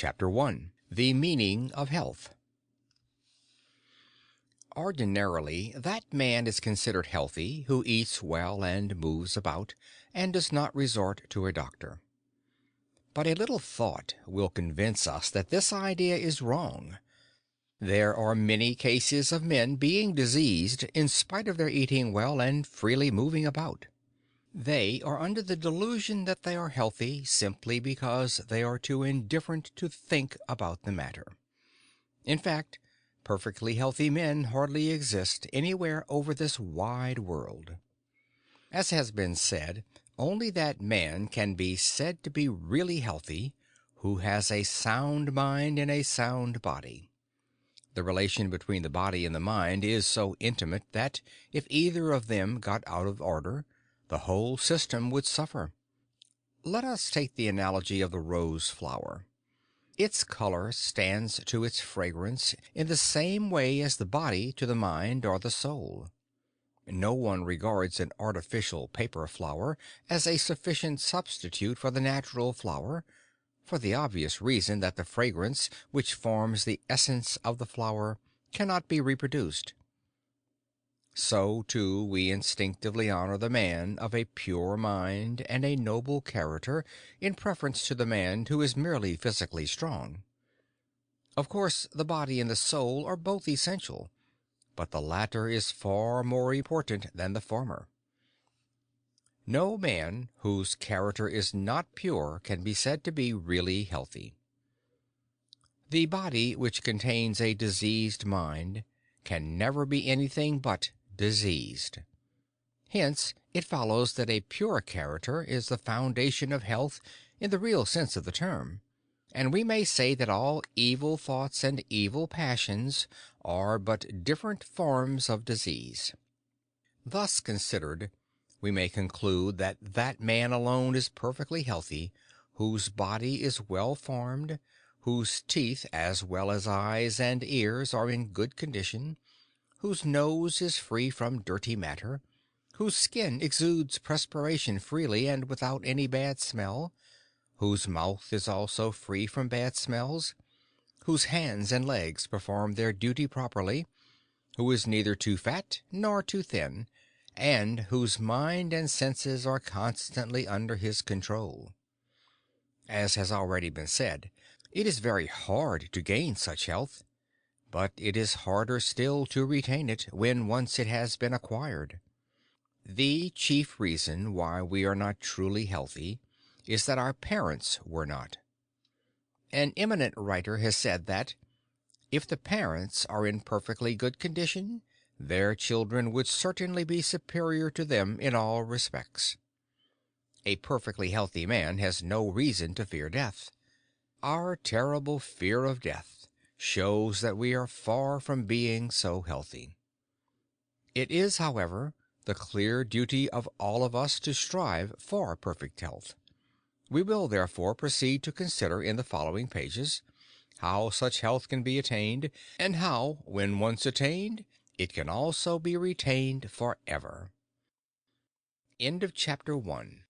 Chapter 1. The Meaning of Health. Ordinarily, that man is considered healthy who eats well and moves about, and does not resort to a doctor. But a little thought will convince us that this idea is wrong. There are many cases of men being diseased in spite of their eating well and freely moving about. They are under the delusion that they are healthy simply because they are too indifferent to think about the matter. In fact, perfectly healthy men hardly exist anywhere over this wide world. As has been said, only that man can be said to be really healthy who has a sound mind in a sound body. The relation between the body and the mind is so intimate that, if either of them got out of order, the whole system would suffer. Let us take the analogy of the rose flower. Its color stands to its fragrance in the same way as the body to the mind or the soul. No one regards an artificial paper flower as a sufficient substitute for the natural flower, for the obvious reason that the fragrance which forms the essence of the flower cannot be reproduced. So, too, we instinctively honor the man of a pure mind and a noble character in preference to the man who is merely physically strong. Of course, the body and the soul are both essential, but the latter is far more important than the former. No man whose character is not pure can be said to be really healthy. The body which contains a diseased mind can never be anything but diseased. Hence, it follows that a pure character is the foundation of health in the real sense of the term, and we may say that all evil thoughts and evil passions are but different forms of disease. Thus considered, we may conclude that that man alone is perfectly healthy whose body is well formed, whose teeth as well as eyes and ears are in good condition, whose nose is free from dirty matter, whose skin exudes perspiration freely and without any bad smell, whose mouth is also free from bad smells, whose hands and legs perform their duty properly, who is neither too fat nor too thin, and whose mind and senses are constantly under his control. As has already been said, it is very hard to gain such health, but it is harder still to retain it when once it has been acquired. The chief reason why we are not truly healthy is that our parents were not. An eminent writer has said that, if the parents are in perfectly good condition, their children would certainly be superior to them in all respects. A perfectly healthy man has no reason to fear death. Our terrible fear of death shows that we are far from being so healthy. It is, however, the clear duty of all of us to strive for perfect health. We will therefore proceed to consider in the following pages how such health can be attained, and how, when once attained, it can also be retained forever. End of chapter 1.